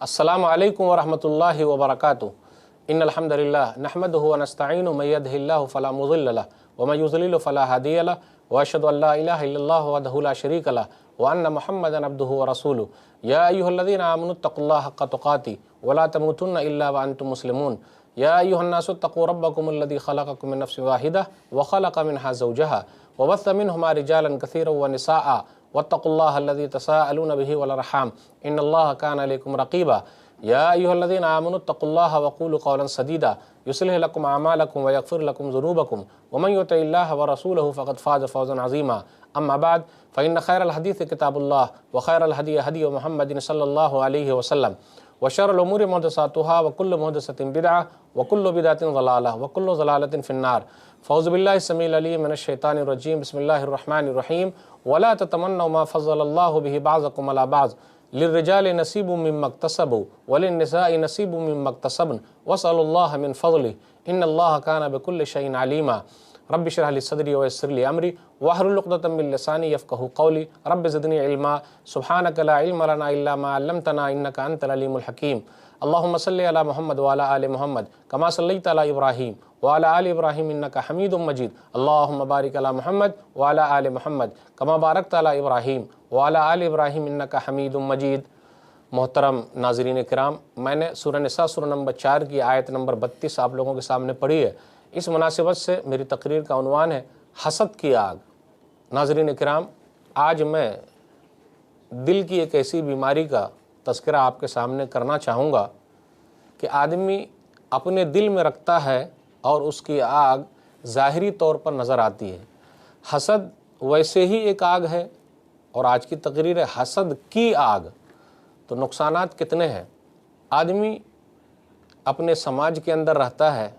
अस्सलामु अलैकुम वरहमतुल्लाहि वबरकातुहू। इन्नल हम्दुलिल्लाह नहमदुहु व नस्तईनुहु मन यहदिहिल्लाहु फला मुज़िल्ल लहु व मन युज़लिल फला हादिय लहु व अशहदु अल्ला इलाहा इल्लल्लाहु वहदहु ला शरीक लहु व अन्न मुहम्मदन अब्दुहु व रसूलुहु। या अय्युहल्लज़ीना आमनुत्तक़ुल्लाह हक़्क़ तुक़ातिह व ला तमूतुन्ना इल्ला व अंतुम मुस्लिमून। या अय्युहन्नासु इत्तक़ू रब्बकुमुल्लज़ी ख़लक़कुम मिन नफ़्सिन वाहिदह व ख़लक़ मिनहा ज़ौजहा व बस्स मिनहुमा रिजालन कसीरन व निसाअ वत्तक़ुल्लाह अल्लज़ी तसाअलून बिही वल अर्हाम इन्नल्लाह कान अलैकुम रक़ीबा। या अय्युहल्लज़ीना आमनुत्तक़ुल्लाह व क़ूलू क़ौलन सदीदा युस्लिह लकुम अमालकुम व यग़फ़िर लकुम ज़ुनूबकुम व मन युतिइल्लाह व रसूलहु फ़क़द फ़ाज़ फ़ौज़न अज़ीमा। अम्मा बाद फ़इन्न ख़ैरल हदीस किताबुल्लाह व ख़ैरल हदी हदी मुहम्मदिन सल्लल्लाहु अलैहि वसल्लम व शर्रुल उमूरि मुहदसातुहा व कुल्लु मुहदसतिन बिदअह व कुल्लु बिदअतिन ज़लालह व कुल्लु ज़लालतिन फ़िन्नार। फ़ौज़ु बिल्लाहि समीउल अलीम मिनश शैतानिर रजीम। बिस्मिल्लाहिर रहमानिर रहीम। वला ततमन्नौ मा फ़ज़्ज़लल्लाहु बिही बअज़कुम अला बअज़ लिर्रिजालि नसीबुम मिम्मा इक्तसबू व लिन्निसाइ नसीबुम मिम्मा इक्तसब्न वस्अलुल्लाह मिन फ़ज़्लिहि इन्नल्लाह कान बिकुल्लि शैइन अलीमा। रब्बि इश्रह लि सदरी व यस्सिर लि अमरी वहलुल उक़दतम मिन लिसानी यफ़क़हू क़ौली रब्बि ज़िदनी इल्मा सुब्हानक ला इल्म लना इल्ला मा अल्लमतना इन्नका अंतल अलीमुल हकीम। अल्लाहुम्मा सल्लि अला मुहम्मद व अला आलि मुहम्मद कमा सल्लैता अला इब्राहीम व अला आलि इब्राहीम इन्नका हमीदुम मजीद। अल्लाहुम्मा बारिक अला मुहम्मद व अला आलि मुहम्मद कमा बारकता अला इब्राहीम व अला आलि इब्राहीम इन्नका हमीदुम मजीद। मोहतरम नाज़रीन किराम, मैंने सूरह निसा सूरह नंबर 4 की आयत नंबर 32 आप लोगों के सामने पढ़ी है। इस मुनासिबत से मेरी तकरीर का उन्वान है हसद की आग। नाज़रीन किराम, आज मैं दिल की एक ऐसी बीमारी का तज़किरा आपके सामने करना चाहूँगा कि आदमी अपने दिल में रखता है और उसकी आग ज़ाहिरी तौर पर नज़र आती है। हसद वैसे ही एक आग है और आज की तकरीर है हसद की आग। तो नुकसानात कितने हैं। आदमी अपने समाज के अंदर रहता है,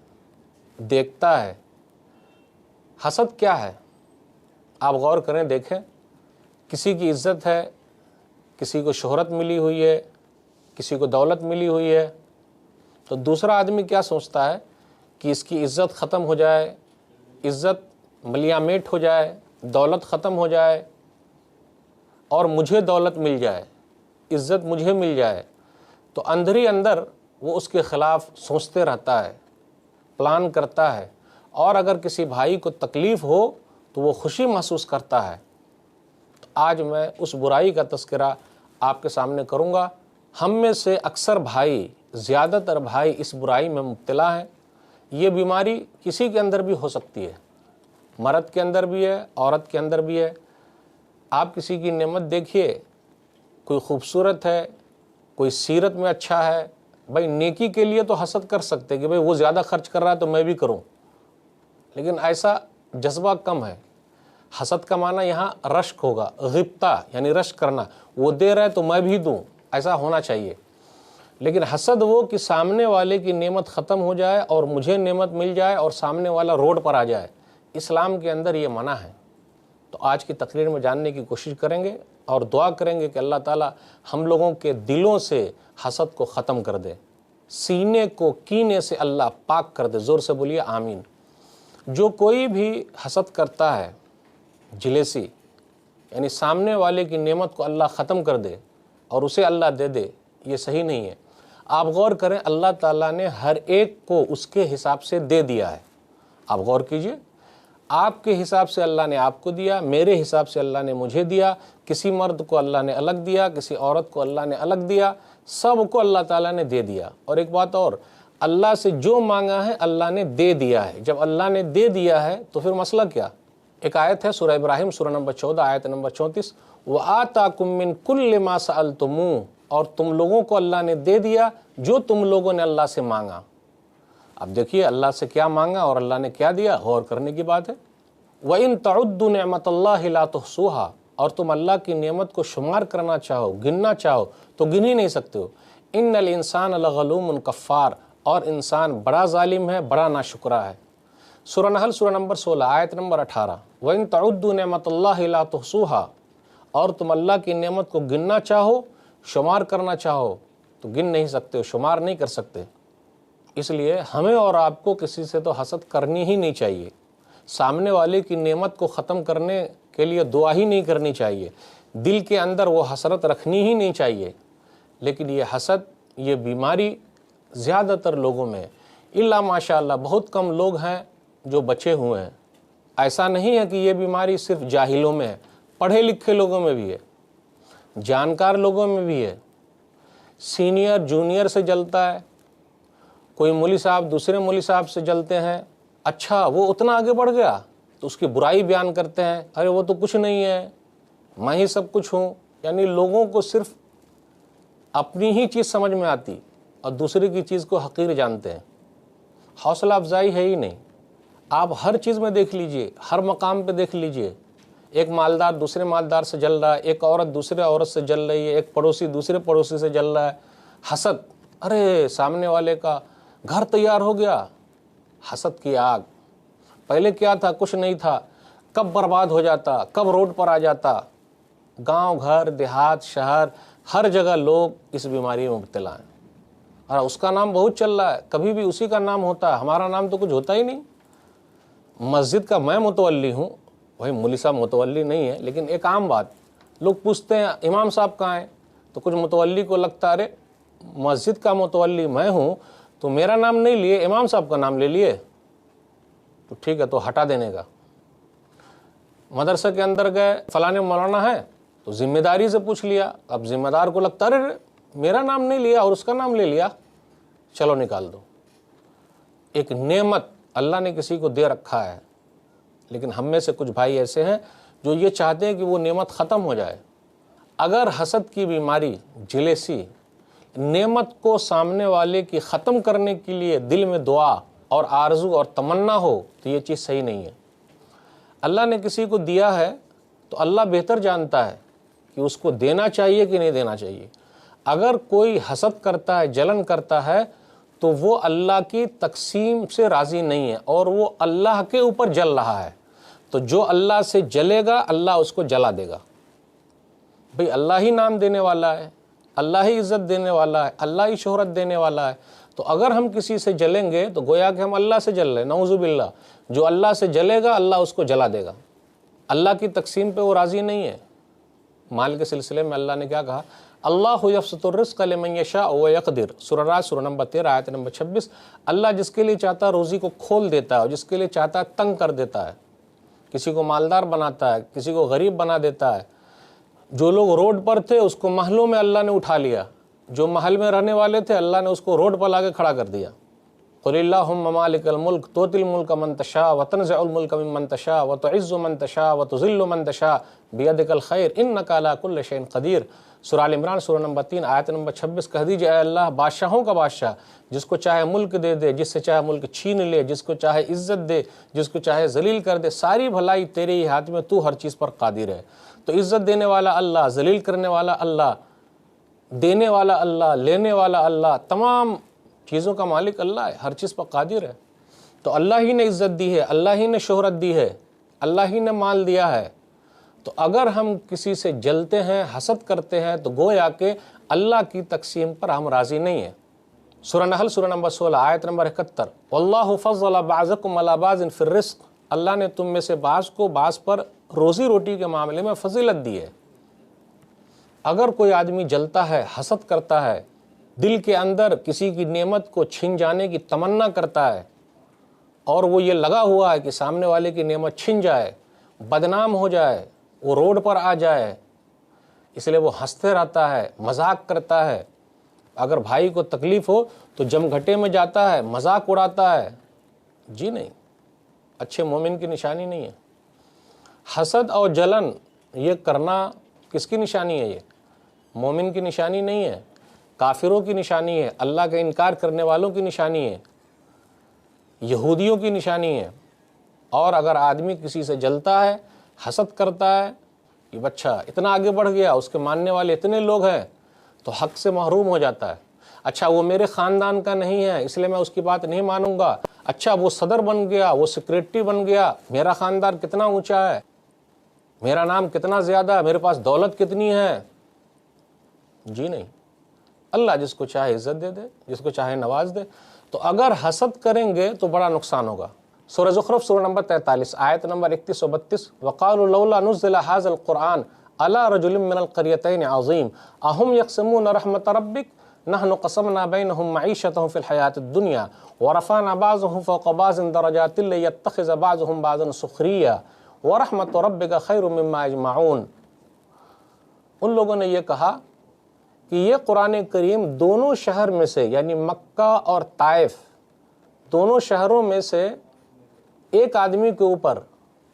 देखता है हसद क्या है। आप गौर करें, देखें, किसी की इज़्ज़त है, किसी को शोहरत मिली हुई है, किसी को दौलत मिली हुई है, तो दूसरा आदमी क्या सोचता है कि इसकी इज़्ज़त ख़त्म हो जाए, इज़्ज़त मलियामेट हो जाए, दौलत ख़त्म हो जाए और मुझे दौलत मिल जाए, इज़्ज़त मुझे मिल जाए। तो अंदर ही अंदर वो उसके ख़िलाफ़ सोचते रहता है, प्लान करता है, और अगर किसी भाई को तकलीफ़ हो तो वो खुशी महसूस करता है। तो आज मैं उस बुराई का तज़किरा आपके सामने करूँगा। हम में से अक्सर भाई, ज़्यादातर भाई इस बुराई में मुब्तला हैं। ये बीमारी किसी के अंदर भी हो सकती है, मर्द के अंदर भी है, औरत के अंदर भी है। आप किसी की नेमत देखिए, कोई खूबसूरत है, कोई सीरत में अच्छा है, भाई नेकी के लिए तो हसद कर सकते कि भाई वो ज़्यादा खर्च कर रहा है तो मैं भी करूं, लेकिन ऐसा जज्बा कम है। हसद का माना यहाँ रश्क होगा, गिब्ता यानी रश्क करना, वो दे रहा है तो मैं भी दूं, ऐसा होना चाहिए। लेकिन हसद वो कि सामने वाले की नेमत ख़त्म हो जाए और मुझे नेमत मिल जाए और सामने वाला रोड पर आ जाए। इस्लाम के अंदर ये मना है। तो आज की तकरीर में जानने की कोशिश करेंगे और दुआ करेंगे कि अल्लाह ताला हम लोगों के दिलों से हसद को ख़त्म कर दे, सीने को कीने से अल्लाह पाक कर दे। ज़ोर से बोलिए आमीन। जो कोई भी हसद करता है, जिलेसी यानी सामने वाले की नेमत को अल्लाह ख़त्म कर दे और उसे अल्लाह दे दे, ये सही नहीं है। आप गौर करें, अल्लाह ताला ने हर एक को उसके हिसाब से दे दिया है। आप गौर कीजिए, आपके हिसाब से अल्लाह ने आपको दिया, मेरे हिसाब से अल्लाह ने मुझे दिया, किसी मर्द को अल्लाह ने अलग दिया, किसी औरत को अल्लाह ने अलग दिया, सबको अल्लाह ताला ने दे दिया। और एक बात और, अल्लाह से जो मांगा है अल्लाह ने दे दिया है। जब अल्लाह ने दे दिया है तो फिर मसला क्या। एक आयत है सूरह इब्राहिम सूरह नंबर 14 आयत नंबर 34, व आताकुम मिन कुल्लि मा सअलतुमूह, और तुम लोगों को अल्लाह ने दे दिया जो तुम लोगों ने अल्लाह से मांगा। अब देखिए अल्लाह से क्या मांगा और अल्लाह ने क्या दिया, गौर करने की बात है। व इन तउद्दु निअमतल्लाहि ला तुहसूहा, और तुम अल्लाह की नेमत को शुमार करना चाहो, गिनना चाहो तो गिन ही नहीं सकते हो। इन्नल इंसान लगलूमुन कफ़ार, और इंसान बड़ा जालिम है, बड़ा नाशुक्रा है। सूरह नहल सूरह नंबर 16 आयत नंबर 18, व इन तउद्दु निअमतल्लाहि ला तुहसूहा, और तुम अल्लाह की नेमत को गिनना चाहो, शुमार करना चाहो तो गिन नहीं सकते हो, शुमार नहीं कर सकते। इसलिए हमें और आपको किसी से तो हसद करनी ही नहीं चाहिए। सामने वाले की नेमत को ख़त्म करने के लिए दुआ ही नहीं करनी चाहिए, दिल के अंदर वो हसरत रखनी ही नहीं चाहिए। लेकिन ये हसद یہ بیماری زیادہ تر لوگوں میں الا ماشاء اللہ بہت کم لوگ ہیں جو بچے ہوئے ہیں۔ ایسا نہیں ہے کہ یہ بیماری صرف جاہلوں میں ہے، پڑھے لکھے لوگوں میں بھی ہے، جانکار لوگوں میں بھی ہے۔ سینئر جونیئر سے جلتا ہے، کوئی مولوی صاحب دوسرے مولوی صاحب سے جلتے ہیں، اچھا وہ اتنا آگے بڑھ گیا تو اس کی برائی بیان کرتے ہیں، ارے وہ تو کچھ نہیں ہے، میں ہی سب کچھ ہوں۔ یعنی لوگوں کو صرف اپنی ہی چیز سمجھ میں آتی اور دوسرے کی چیز کو حقیر جانتے ہیں۔ حوصلہ افزائی ہے ہی نہیں۔ آپ ہر چیز میں دیکھ لیجئے، ہر مقام پہ دیکھ لیجئے، ایک مالدار دوسرے مالدار سے جل رہا ہے، ایک عورت دوسرے عورت سے جل رہی ہے، ایک پڑوسی دوسرے پڑوسی سے جل رہا ہے۔ حسد، ارے سامنے والے کا گھر تیار ہو گیا، حسد کی آگ۔ پہلے کیا تھا؟ کچھ نہیں تھا، کب برباد ہو جاتا، کب روڈ پر آ جاتا۔ گاؤں گھر دیہات شہر ہر جگہ لوگ اس بیماری میں مبتلا ہیں، اور اس کا نام بہت چل رہا ہے، کبھی بھی اسی کا نام ہوتا ہے، ہمارا نام تو کچھ ہوتا ہی نہیں۔ مسجد کا میں متولی ہوں، وہی مولوی صاحب متولی نہیں ہے، لیکن ایک عام بات، لوگ پوچھتے ہیں امام صاحب کہاں ہیں، تو کچھ متولی کو لگتا ہے ارے مسجد کا متولی میں ہوں تو میرا نام نہیں لیے، امام صاحب کا نام لے لیے، تو ٹھیک ہے تو ہٹا دینے کا۔ مدرسہ کے اندر گئے، فلاں مولانا ہے تو ذمہ داری سے پوچھ لیا، اب ذمہ دار کو لگتا ہے ارے میرا نام نہیں لیا اور اس کا نام لے لیا، چلو نکال دو۔ ایک نعمت اللہ نے کسی کو دے رکھا ہے، لیکن ہم میں سے کچھ بھائی ایسے ہیں جو یہ چاہتے ہیں کہ وہ نعمت ختم ہو جائے۔ اگر حسد کی بیماری، جیلیسی، نعمت کو سامنے والے کی ختم کرنے کے لیے دل میں دعا اور آرزو اور تمنا ہو تو یہ چیز صحیح نہیں ہے۔ اللہ نے کسی کو دیا ہے تو اللہ بہتر جانتا ہے کہ اس کو دینا چاہیے کہ نہیں دینا چاہیے۔ اگر کوئی حسد کرتا ہے، جلن کرتا ہے، تو وہ اللہ کی تقسیم سے راضی نہیں ہے اور وہ اللہ کے اوپر جل رہا ہے۔ تو جو اللہ سے جلے گا اللہ اس کو جلا دے گا۔ بھئی اللہ ہی نام دینے والا ہے، اللہ ہی عزت دینے والا ہے، اللہ ہی شہرت دینے والا ہے، تو اگر ہم کسی سے جلیں گے تو گویا کہ ہم اللہ سے جل رہے ہیں، نعوذ باللہ۔ جو اللہ سے جلے گا اللہ اس کو جلا دے گا۔ اللہ کی تقسیم پہ وہ راضی نہیں ہے۔ مال کے سلسلے میں اللہ نے کیا کہا؟ اللہ یبسط الرزق لمن یشاء ویقدر، سورہ راعد سورہ نمبر 13 آیت نمبر 26۔ اللہ جس کے لیے چاہتا ہے روزی کو کھول دیتا ہے اور جس کے لیے چاہتا ہے تنگ کر دیتا ہے، کسی کو مالدار بناتا ہے، کسی کو غریب بنا دیتا ہے۔ جو لوگ روڈ پر تھے اس کو محلوں میں اللہ نے اٹھا لیا، جو محل میں رہنے والے تھے اللہ نے اس کو روڈ پر لا کے کھڑا کر دیا۔ قل اللہم مالک الملک تؤتی الملک من تشاء وتنزع الملک ممن تشاء وتعز من تشاء وتذل من تشاء بیدک الخیر انک علی کل شیء قدیر، سورہ آل عمران سورہ نمبر 3 آیت نمبر 26۔ کہہ دیجئے اے اللہ بادشاہوں کا بادشاہ، جس کو چاہے ملک دے دے، جس سے چاہے ملک چھین لے، جس کو چاہے عزت دے، جس کو چاہے ذلیل کر دے، ساری بھلائی تیرے ہی ہاتھ میں، تو ہر چیز پر قادر ہے۔ تو عزت دینے والا اللہ، ذلیل کرنے والا اللہ، دینے والا اللہ، لینے والا اللہ، تمام چیزوں کا مالک اللہ ہے، ہر چیز پر قادر ہے۔ تو اللہ ہی نے عزت دی ہے، اللہ ہی نے شہرت دی ہے، اللہ ہی نے مال دیا ہے۔ تو اگر ہم کسی سے جلتے ہیں، حسد کرتے ہیں، تو گویا کہ اللہ کی تقسیم پر ہم راضی نہیں ہیں۔ سورہ نحل سورہ نمبر 16 آیت نمبر 71، واللہ فضل بعضکم علی بعض فی الرزق، اللہ نے تم میں سے بعض کو بعض پر روزی روٹی کے معاملے میں فضیلت دی ہے۔ اگر کوئی آدمی جلتا ہے، حسد کرتا ہے، دل کے اندر کسی کی نعمت کو چھن جانے کی تمنا کرتا ہے، اور وہ یہ لگا ہوا ہے کہ سامنے والے کی نعمت چھن جائے، بدنام ہو جائے، وہ روڈ پر آ جائے، اس لیے وہ ہنستے رہتا ہے، مذاق کرتا ہے۔ اگر بھائی کو تکلیف ہو تو جم گھٹے میں جاتا ہے، مذاق اڑاتا ہے، جی نہیں، اچھے مومن کی نشانی نہیں ہے۔ حسد اور جلن یہ کرنا کس کی نشانی ہے؟ یہ مومن کی نشانی نہیں ہے، کافروں کی نشانی ہے، اللہ کا انکار کرنے والوں کی نشانی ہے، یہودیوں کی نشانی ہے۔ اور اگر آدمی کسی سے جلتا ہے، حسد کرتا ہے کہ بچہ اتنا آگے بڑھ گیا، اس کے ماننے والے اتنے لوگ ہیں، تو حق سے محروم ہو جاتا ہے۔ اچھا وہ میرے خاندان کا نہیں ہے اس لیے میں اس کی بات نہیں مانوں گا، اچھا وہ صدر بن گیا، وہ سیکریٹری بن گیا، میرا خاندان کتنا اونچا ہے، میرا نام کتنا زیادہ ہے، میرے پاس دولت کتنی ہے، جی نہیں۔ اللہ جس کو چاہے عزت دے دے، جس کو چاہے نواز دے۔ تو اگر حسد کریں گے تو بڑا نقصان ہوگا۔ سورہ زخرف سورہ نمبر 43 آیت نمبر 31 و 32، وقالوا لولا نزل هذا القرآن على رجل من القريتين عظيم اهم يقسمون رحمت ربك नहनु क़समना बैनहुम मईशतहुम फ़िल हयातिद दुनिया व रफ़अना बाज़हुम फ़ौक़ बाज़िन दरजातिन लियत्तख़िज़ बाज़ुहुम बाज़न सुख़रिया व रहमतु रब्बिका ख़ैरुम मिम्मा यजमऊन। उन लोगों ने ये कहा कि ये कुरान करीम दोनों शहर में से, यानी मक्का और ताइफ, दोनों शहरों में से एक आदमी के ऊपर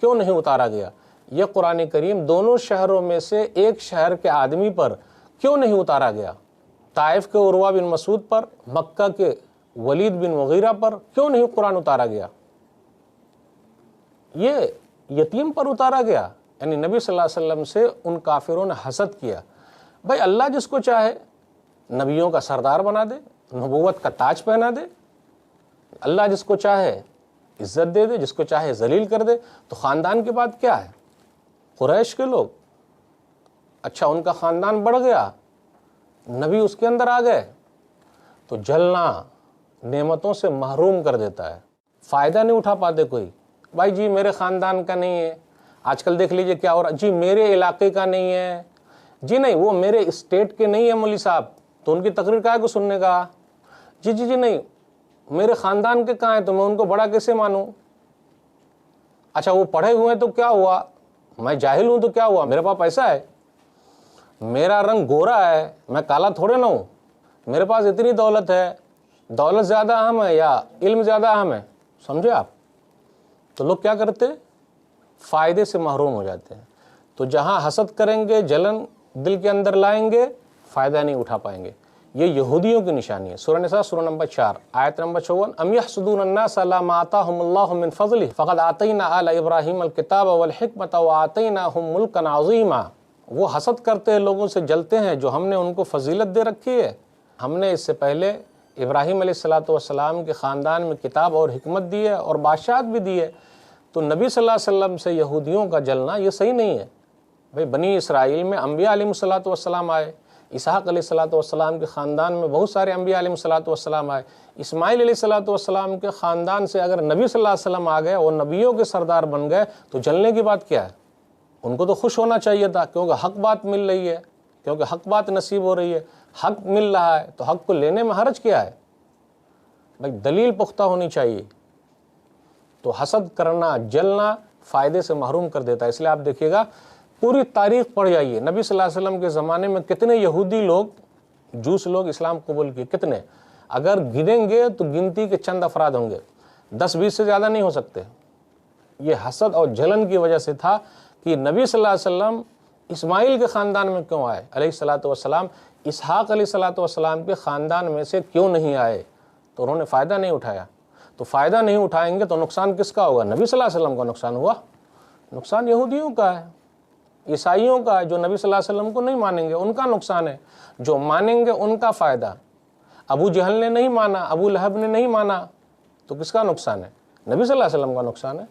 क्यों नहीं उतारा गया? ये कुरान करीम दोनों शहरों में से एक शहर के आदमी पर क्यों नहीं उतारा गया? ताइफ के उर्वा बिन मसूद पर, मक्का के वलीद बिन मुगीरा पर क्यों नहीं कुरान उतारा गया? ये यतीम पर उतारा गया। यानी नबी सल्लल्लाहु अलैहि वसल्लम से उन काफिरों ने हसद किया। भाई अल्लाह जिसको चाहे नबियों का सरदार बना दे, नबूवत का ताज पहना दे, अल्लाह जिसको चाहे इज्जत दे दे, जिसको चाहे जलील कर दे। तो ख़ानदान की बात क्या है? कुरैश के लोग, अच्छा उनका ख़ानदान बढ़ गया, नबी उसके अंदर आ गए, तो जलना नेमतों से महरूम कर देता है। फ़ायदा नहीं उठा पाते कोई। भाई जी मेरे ख़ानदान का नहीं है, आजकल देख लीजिए क्या हो रहा, जी मेरे इलाके का नहीं है, जी नहीं वो मेरे स्टेट के नहीं है मौलवी साहब, तो उनकी तकरीर काहे को सुनने का, जी जी जी नहीं मेरे ख़ानदान के कहाँ हैं तो मैं उनको बड़ा कैसे मानूं? अच्छा वो पढ़े हुए हैं तो क्या हुआ, मैं जाहिल हूँ तो क्या हुआ, मेरे पास पैसा है, मेरा रंग गोरा है, मैं काला थोड़े ना हूँ, मेरे पास इतनी दौलत है, दौलत ज़्यादा अहम है या इल्म ज़्यादा अहम है? समझे आप? तो लोग क्या करते, फ़ायदे से महरूम हो जाते हैं। तो जहाँ हसद करेंगे, जलन दिल के अंदर लाएंगे, फ़ायदा नहीं उठा पाएंगे। ये यहूदियों की निशानी है। सूरह निसा सूरह नंबर 4 आयत नंबर 54, अम यहसुदून अन्नास अला मा आताहुमुल्लाहु मिन फ़ज़लिही फ़क़द आतैना आला इब्राहीम अल किताब वल हिकमत व आतैनाहुम मुल्कन अज़ीमा। वो हसद करते हैं, लोगों से जलते हैं जो हमने उनको फजीलत दे रखी है। हमने इससे पहले इब्राहीम अलैहिस्सलातु वस्सलाम के ख़ानदान में किताब और हिकमत दी है और बादशाहत भी दी है। तो नबी सल्लल्लाहु अलैहि वसल्लम से यहूदियों का जलना ये सही नहीं है। भाई बनी इसराइल में अम्बिया अलैहिस्सलातु वस्सलाम आए, इसहाक़ अलैहिस्सलातु वस्सलाम के ख़ानदान में बहुत सारे अम्बिया अलैहिस्सलातु वस्सलाम आए। इस्माइल अलैहिस्सलातु वस्सलाम के ख़ानदान से अगर नबी सल्लल्लाहु अलैहि वसल्लम आ गए और नबियों के सरदार बन गए तो जलने की बात क्या है? उनको तो खुश होना चाहिए था, क्योंकि हक़ बात मिल रही है, क्योंकि हक़ बात नसीब हो रही है, हक़ मिल रहा है, तो हक़ को लेने में हर्ज क्या है? भाई दलील पुख्ता होनी चाहिए। तो हसद करना, जलना फ़ायदे से महरूम कर देता है। इसलिए आप देखिएगा पूरी तारीख़ पढ़ जाइए, नबी सल्लल्लाहु अलैहि वसल्लम के ज़माने में कितने यहूदी लोग, जूस लोग इस्लाम कबूल किए, कितने, अगर गिनेंगे तो गिनती के चंद अफराद होंगे, 10-20 से ज़्यादा नहीं हो सकते। ये हसद और जलन की वजह से था कि नबी सल्लल्लाहु अलैहि वसल्लम इस्माइल के ख़ानदान में क्यों आए अलैहिस्सलातु वस्सलाम, इसहाक़ अलैहिस्सलातु वस्सलाम के ख़ानदान में से क्यों नहीं आए? तो उन्होंने फ़ायदा नहीं उठाया। तो फ़ायदा नहीं उठाएंगे तो नुकसान किसका होगा? नबी सल्लल्लाहु अलैहि वसल्लम का नुकसान हुआ। नुकसान यहूदियों का है, ईसाइयों का है, जो नबी सल्लल्लाहु अलैहि वसल्लम को नहीं मानेंगे उनका नुकसान है, जो मानेंगे उनका फ़ायदा। अबू जहल ने नहीं माना, अबू लहब ने नहीं माना, तो किसका नुकसान है? नबी सल्लल्लाहु अलैहि वसल्लम का नुकसान है।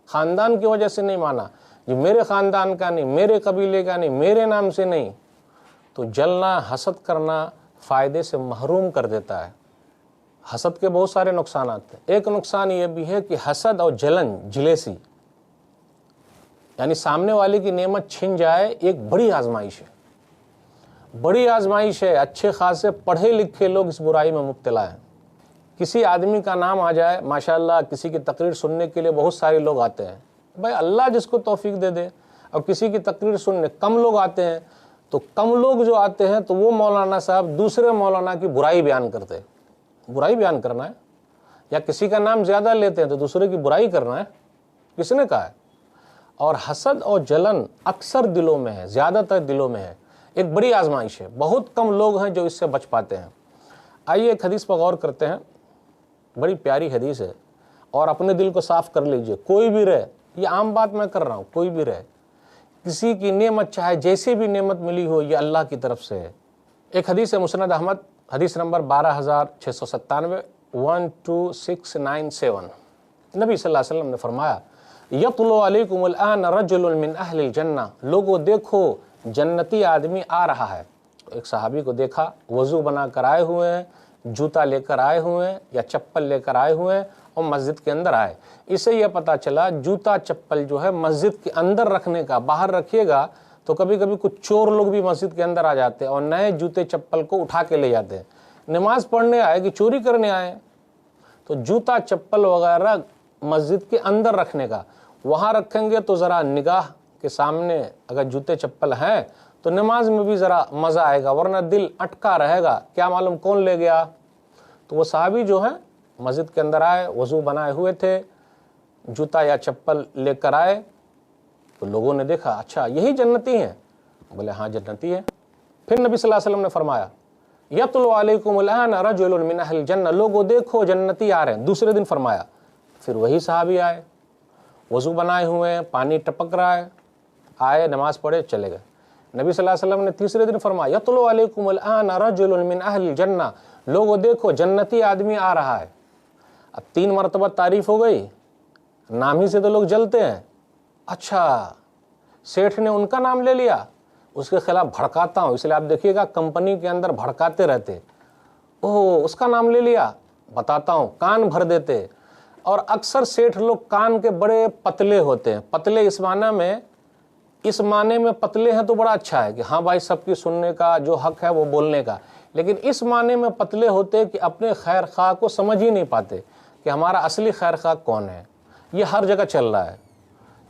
ख़ानदान की वजह से नहीं माना, जो मेरे ख़ानदान का नहीं, मेरे कबीले का नहीं, मेरे नाम से नहीं, तो जलना, हसद करना फ़ायदे से महरूम कर देता है। हसद के बहुत सारे नुकसान हैं। एक नुकसान ये भी है कि हसद और जलन, जिलेसी, यानी सामने वाले की नेमत छिन जाए, एक बड़ी आजमाइश है, बड़ी आजमाइश है। अच्छे खासे पढ़े लिखे लोग इस बुराई में मुब्तला हैं। किसी आदमी का नाम आ जाए, माशाअल्लाह किसी की तकरीर सुनने के लिए बहुत सारे लोग आते हैं, भाई अल्लाह जिसको तौफीक दे दे। और किसी की तकरीर सुनने कम लोग आते हैं, तो कम लोग जो आते हैं तो वो मौलाना साहब दूसरे मौलाना की बुराई बयान करते हैं। बुराई बयान करना है, या किसी का नाम ज़्यादा लेते हैं तो दूसरे की बुराई करना है, किसने कहा है? और हसद और जलन अक्सर दिलों में है, ज़्यादातर दिलों में है। एक बड़ी आजमाइश है, बहुत कम लोग हैं जो इससे बच पाते हैं। आइए एक हदीस पर गौर करते हैं, बड़ी प्यारी हदीस है, और अपने दिल को साफ़ कर लीजिए। कोई भी रहे, ये आम बात मैं कर रहा हूँ, कोई भी रहे, किसी की नेमत चाहे जैसी भी नेमत मिली हो, ये अल्लाह की तरफ से है। एक हदीस है मुस्नद अहमद, हदीस नंबर 12697, 12697। नबी सल्लल्लाहु अलैहि वसल्लम ने फरमाया, यतलु अलैकुमुल आन रजुलुन मिन अहलिल जन्नह, लोगों देखो जन्नती आदमी आ रहा है। एक सहाबी को देखा, वज़ू बना कर आए हुए हैं, जूता लेकर आए हुए हैं या चप्पल लेकर आए हुए हैं और मस्जिद के अंदर आए। इससे यह पता चला जूता चप्पल जो है मस्जिद के अंदर रखने का, बाहर रखिएगा तो कभी कभी कुछ चोर लोग भी मस्जिद के अंदर आ जाते हैं और नए जूते चप्पल को उठा के ले जाते हैं। नमाज पढ़ने आए कि चोरी करने आए? तो जूता चप्पल वगैरह मस्जिद के अंदर रखने का, वहाँ रखेंगे तो ज़रा निगाह के सामने अगर जूते चप्पल हैं तो नमाज में भी ज़रा मज़ा आएगा, वरना दिल अटका रहेगा, क्या मालूम कौन ले गया। तो वो साहबी जो हैं मस्जिद के अंदर आए, वज़ू बनाए हुए थे, जूता या चप्पल लेकर आए, तो लोगों ने देखा अच्छा यही जन्नती हैं? बोले हाँ जन्नती है। फिर नबी सल्लल्लाहु अलैहि वसल्लम ने फरमाया यतलु अलैकुमुल आन रजुलुन मिन अहलिल जन्नह, लोगों देखो जन्नती आ रहे हैं। दूसरे दिन फरमाया, फिर वही साहबी आए, वज़ू बनाए हुए हैं, पानी टपक रहा है, आए नमाज पढ़े चले गए। नबी सल्लल्लाहु अलैहि वसल्लम ने तीसरे दिन फरमाया यतलु अलैकुमुल आन रजुलुन मिन अहलिल जन्नह, लोगों देखो जन्नती आदमी आ रहा है। अब 3 मरतबा तारीफ हो गई, नाम ही से तो लोग जलते हैं। अच्छा सेठ ने उनका नाम ले लिया, उसके खिलाफ भड़काता हूँ, इसलिए आप देखिएगा कंपनी के अंदर भड़काते रहते, ओह उसका नाम ले लिया, बताता हूँ, कान भर देते। और अक्सर सेठ लोग कान के बड़े पतले होते हैं। पतले इस माने में पतले हैं तो बड़ा अच्छा है कि हाँ भाई सबकी सुनने का जो हक है वो बोलने का, लेकिन इस माने में पतले होते कि अपने खैर खा को समझ ही नहीं पाते कि हमारा असली खैर खा कौन है। ये हर जगह चल रहा है,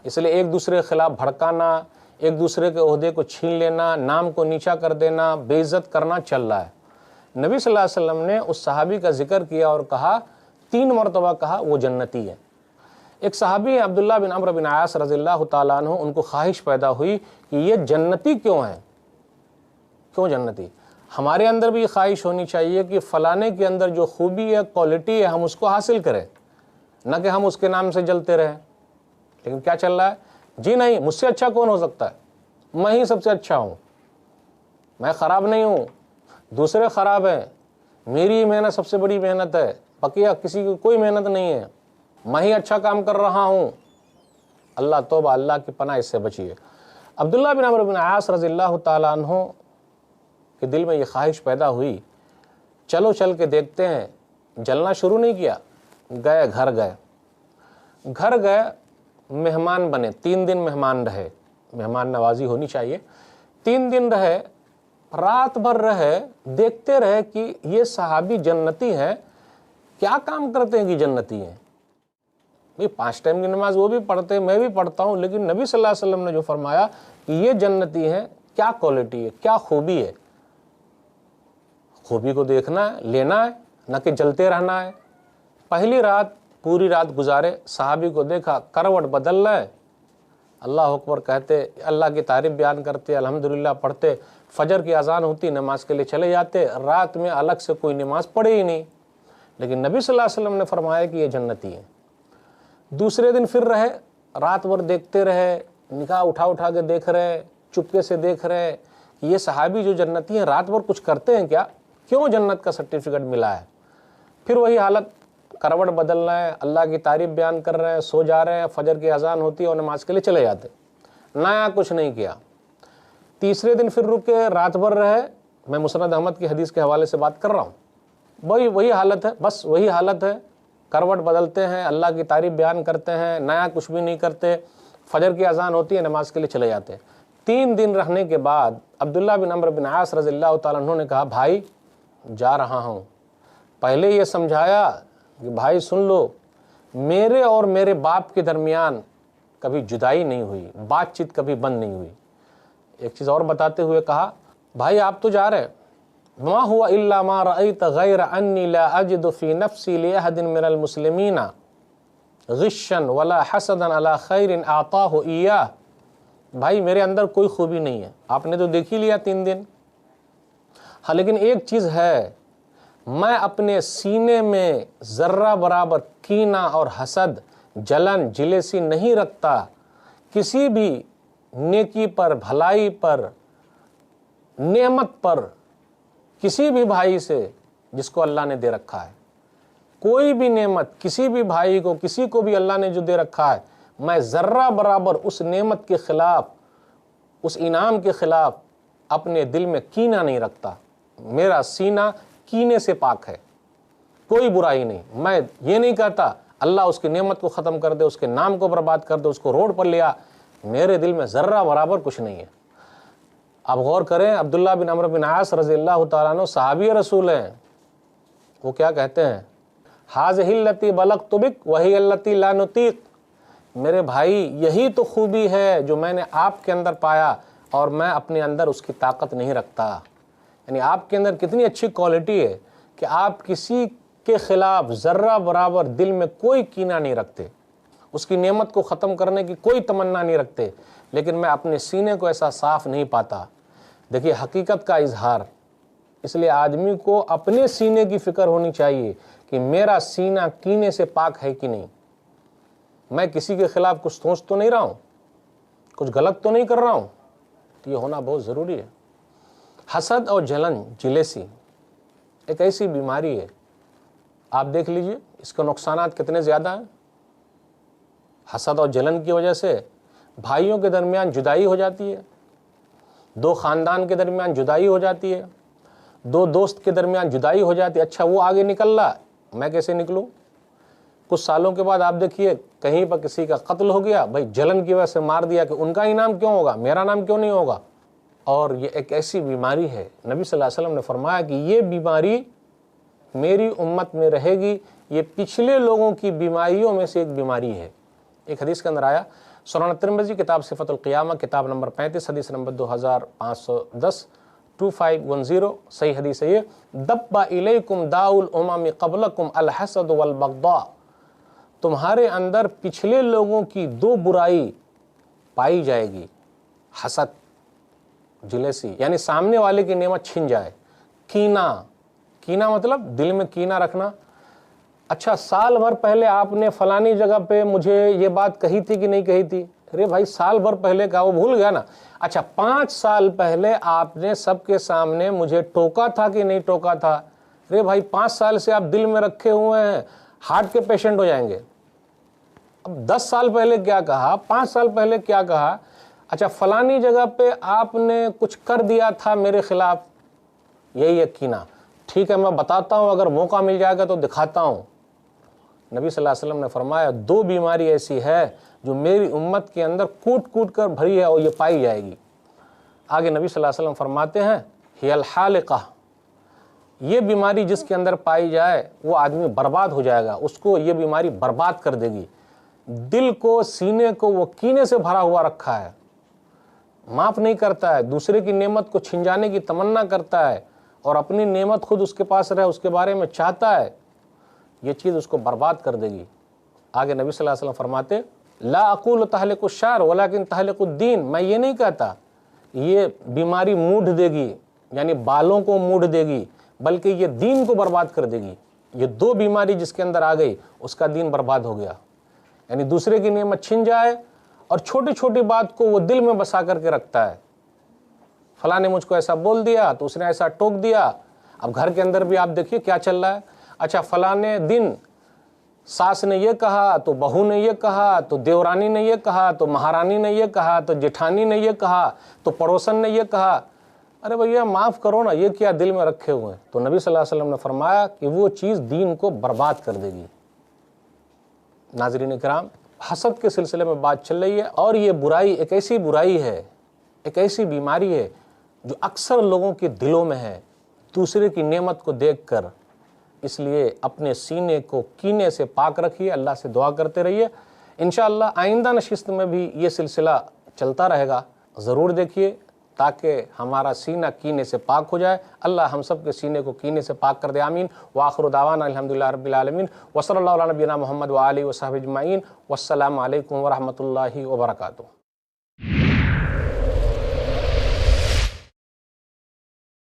इसलिए एक दूसरे के खिलाफ भड़काना, एक दूसरे के ओहदे को छीन लेना, नाम को नीचा कर देना, बेइज्जत करना चल रहा है। नबी सल्लल्लाहु अलैहि वसल्लम ने उस सहाबी का जिक्र किया और कहा, 3 मरतबा कहा वो जन्नती है। एक सहाबी अब्दुल्लाह बिन अम्र बिन आस रज़ियल्लाहु ताला अन्हु, उनको ख्वाहिश पैदा हुई कि ये जन्नती क्यों हैं, क्यों जन्नती। हमारे अंदर भी ये ख्वाहिश होनी चाहिए कि फ़लाने के अंदर जो खूबी है, क्वालिटी है, हम उसको हासिल करें, न कि हम उसके नाम से जलते रहें। लेकिन क्या चल रहा है, जी नहीं मुझसे अच्छा कौन हो सकता है, मैं ही सबसे अच्छा हूँ, मैं ख़राब नहीं हूँ, दूसरे ख़राब हैं, मेरी मेहनत सबसे बड़ी मेहनत है, बकिया किसी की कोई मेहनत नहीं है, मैं ही अच्छा काम कर रहा हूँ। अल्लाह तौबा, अल्लाह की पनाह, इससे बचिए। अब्दुल्लाह बिन अम्र बिन आस रज़ियल्लाहु ताला अन्हु के दिल में ये ख्वाहिश पैदा हुई, चलो चल के देखते हैं। जलना शुरू नहीं किया, गए घर गए, मेहमान बने। 3 दिन मेहमान रहे, मेहमान नवाजी होनी चाहिए। 3 दिन रहे, रात भर रहे, देखते रहे कि ये सहाबी जन्नती है, क्या काम करते हैं कि जन्नती हैं। भाई 5 टाइम की नमाज वो भी पढ़ते हैं, मैं भी पढ़ता हूँ, लेकिन नबी सल्लल्लाहु अलैहि वसल्लम ने जो फरमाया कि ये जन्नती हैं, क्या क्वालिटी है, क्या खूबी है। खूबी को देखना है, लेना है, न कि जलते रहना है। पहली रात पूरी रात गुजारे, सहाबी को देखा करवट बदल रहे, अल्लाह अकबर कहते, अल्लाह की तारीफ बयान करते, अल्हम्दुलिल्लाह पढ़ते, फजर की अजान होती, नमाज के लिए चले जाते। रात में अलग से कोई नमाज पढ़े ही नहीं। लेकिन नबी सल्लल्लाहु अलैहि वसल्लम ने फरमाया कि ये जन्नती है। दूसरे दिन फिर रहे, रात भर देखते रहे, निगाह उठा के देख रहे, चुपके से देख रहे कि ये सहाबी जो जन्नती हैं रात भर कुछ करते हैं क्या, क्यों जन्नत का सर्टिफिकेट मिला है। फिर वही हालत, करवट बदल रहे हैं, अल्लाह की तारीफ बयान कर रहे हैं, सो जा रहे हैं, फजर की अजान होती है और नमाज के लिए चले जाते, नया कुछ नहीं किया। तीसरे दिन फिर रुके, रात भर रहे, मैं मुस्नद अहमद की हदीस के हवाले से बात कर रहा हूँ, वही हालत है, बस वही हालत है। करवट बदलते हैं, अल्लाह की तारीफ बयान करते हैं, नया कुछ भी नहीं करते, फजर की अजान होती है, नमाज के लिए चले जाते हैं। 3 दिन रहने के बाद अब्दुल्लाह बिन अम्र बिन आस रज़ियल्लाहु ताला अन्हु ने कहा, भाई जा रहा हूँ। पहले ये समझाया कि भाई सुन लो, मेरे और मेरे बाप के दरमियान कभी जुदाई नहीं हुई, बातचीत कभी बंद नहीं हुई। एक चीज़ और बताते हुए कहा, भाई आप तो जा रहे, मा हुआ इल्ला मा रअयत गैर अन्नी ला अजिदु फी नफ्सी li अहदिन मिनल मुस्लिमीना गिश्शन वला हसदन अला खैरिन आताहु इय्याह। भाई मेरे अंदर कोई खूबी नहीं है, आपने तो देख ही लिया 3 दिन। हाँ लेकिन एक चीज़ है, मैं अपने सीने में ज़र्रा बराबर कीना और हसद, जलन, जिलेसी नहीं रखता किसी भी नेकी पर, भलाई पर, नेमत पर, किसी भी भाई से जिसको अल्लाह ने दे रखा है। कोई भी नेमत किसी भी भाई को, किसी को भी अल्लाह ने जो दे रखा है, मैं ज़र्रा बराबर उस नेमत के ख़िलाफ़, उस इनाम के ख़िलाफ़ अपने दिल में कीना नहीं रखता। मेरा सीना कीने से पाक है, कोई बुराई नहीं। मैं ये नहीं कहता अल्लाह उसकी नेमत को ख़त्म कर दे, उसके नाम को बर्बाद कर दे, उसको रोड पर ले आ, मेरे दिल में ज़र्रा बराबर कुछ नहीं है। अब गौर करें, अब्दुल्लाह बिन अम्र बिन आस रज़ियल्लाहु ताला अन्हु सहाबी रसूल हैं, وہ کیا کہتے ہیں؟ ہاذہ التی بلغت بک وہی التی لا نطیق، میرے بھائی یہی تو خوبی ہے جو میں نے آپ کے اندر پایا اور میں اپنے اندر اس کی طاقت نہیں رکھتا۔ یعنی آپ کے اندر کتنی اچھی کوالٹی ہے کہ آپ کسی کے خلاف ذرہ برابر دل میں کوئی کینہ نہیں رکھتے، اس کی نعمت کو ختم کرنے کی کوئی تمنا نہیں رکھتے، لیکن میں اپنے سینے کو ایسا صاف نہیں پاتا۔ دیکھیے حقیقت کا اظہار، اس لیے آدمی کو اپنے سینے کی فکر ہونی چاہیے کہ میرا سینہ کینے سے پاک ہے کہ نہیں، میں کسی کے خلاف کچھ سوچ تو نہیں رہا ہوں، کچھ غلط تو نہیں کر رہا ہوں، تو یہ ہونا بہت ضروری ہے۔ حسد اور جلن، جلیسی ایک ایسی بیماری ہے، آپ دیکھ لیجئے اس کے نقصانات کتنے زیادہ ہیں۔ حسد اور جلن کی وجہ سے بھائیوں کے درمیان جدائی ہو جاتی ہے، دو خاندان کے درمیان جدائی ہو جاتی ہے، دو دوست کے درمیان جدائی ہو جاتی ہے۔ اچھا وہ آگے نکل رہا، میں کیسے نکلوں؟ کچھ سالوں کے بعد آپ دیکھیے کہیں پر کسی کا قتل ہو گیا، بھائی جلن کی وجہ سے مار دیا کہ ان کا ہی نام کیوں ہوگا، میرا نام کیوں نہیں ہوگا۔ اور یہ ایک ایسی بیماری ہے، نبی صلی اللہ علیہ وسلم نے فرمایا کہ یہ بیماری میری امت میں رہے گی، یہ پچھلے لوگوں کی بیماریوں میں سے ایک بیماری ہے۔ ایک حدیث کے اندر آیا، سنن ترمذی کتاب صفت القیامہ کتاب نمبر 35 حدیث نمبر 2510 2510 صحیح حدیث ہے یہ، دب الیکم داء الامم قبلکم الحسد والبغضاء، تمہارے اندر پچھلے لوگوں کی دو برائی پائی جائے گی، حسد، جلیسی، یعنی سامنے والے کی نعمت چھن جائے، کینہ، کینہ مطلب دل میں کینہ رکھنا۔ اچھا سال بھر پہلے آپ نے فلانی جگہ پہ مجھے یہ بات کہی تھی کہ نہیں کہی تھی؟ ارے بھائی سال بھر پہلے کا وہ بھول گیا نا۔ اچھا 5 سال پہلے آپ نے سب کے سامنے مجھے ٹوکا تھا کہ نہیں ٹوکا تھا؟ ارے بھائی 5 سال سے آپ دل میں رکھے ہوئے ہیں، ہارٹ کے پیشنٹ ہو جائیں گے۔ اب 10 سال پہلے کیا کہا، 5 سال پہلے کیا کہا، اچھا فلانی جگہ پہ آپ نے کچھ کر دیا تھا میرے خلاف، یہی یقینا، ٹھیک ہے میں بتاتا ہوں، اگر موقع مل جائے گا تو دکھاتا ہوں۔ نبی صلی اللہ علیہ وسلم نے فرمایا 2 بیماری ایسی ہے جو میری امت کے اندر کوٹ کوٹ کر بھری ہے اور یہ پائی جائے گی۔ آگے نبی صلی اللہ علیہ وسلم فرماتے ہیں ہی الحالقہ، یہ بیماری جس کے اندر پائی جائے وہ آدمی برباد ہو جائے گا، اس کو یہ بیماری برباد کر دے گی۔ دل کو، سینے کو وہ کینے سے بھرا ہوا رکھا ہے، معاف نہیں کرتا ہے، دوسرے کی نعمت کو چھن جانے کی تمنا کرتا ہے اور اپنی نعمت خود اس کے پاس رہے اس کے بارے میں چاہتا ہے، یہ چیز اس کو برباد کر دے گی۔ آگے نبی صلی اللہ علیہ وسلم فرماتے لا اقول تحلق الشعر ولكن تحلق الدین، میں یہ نہیں کہتا یہ بیماری موڑ دے گی، یعنی بالوں کو موڑ دے گی، بلکہ یہ دین کو برباد کر دے گی۔ یہ 2 بیماری جس کے اندر آ گئی اس کا دین برباد ہو گیا، یعنی دوسرے کی نعمت چھن جائے اور چھوٹی چھوٹی بات کو وہ دل میں بسا کر کے رکھتا ہے، فلاں نے مجھ کو ایسا بول دیا تو اس نے ایسا ٹوک دیا۔ اب گھر کے اندر بھی آپ دیکھیے کیا چل رہا ہے، اچھا فلاں دن ساس نے یہ کہا تو بہو نے یہ کہا تو دیورانی نے یہ کہا تو مہارانی نے یہ کہا تو جٹھانی نے یہ کہا تو پڑوسن نے یہ کہا، ارے بھیا معاف کرو نا، یہ کیا دل میں رکھے ہوئے ہیں؟ تو نبی صلی اللہ علیہ وسلم نے فرمایا کہ وہ چیز دین کو برباد کر دے گی۔ ناظرین کرام، حسد کے سلسلے میں بات چل رہی ہے، اور یہ برائی ایک ایسی برائی ہے، ایک ایسی بیماری ہے جو اکثر لوگوں کے دلوں میں ہے، دوسرے کی نعمت کو دیکھ کر۔ اس لیے اپنے سینے کو کینے سے پاک رکھیے، اللہ سے دعا کرتے رہیے۔ انشاءاللہ آئندہ نشست میں بھی یہ سلسلہ چلتا رہے گا، ضرور دیکھیے تاکہ ہمارا سینہ کینے سے پاک ہو جائے۔ اللہ ہم سب کے سینے کو کینے سے پاک کر دے، آمین۔ وآخر دعوانا الحمدللہ رب العالمین، وصلی اللہ علی نبینا محمد وآلہ وصحبہ اجمعین، والسلام علیکم ورحمۃ اللہ وبرکاتہ۔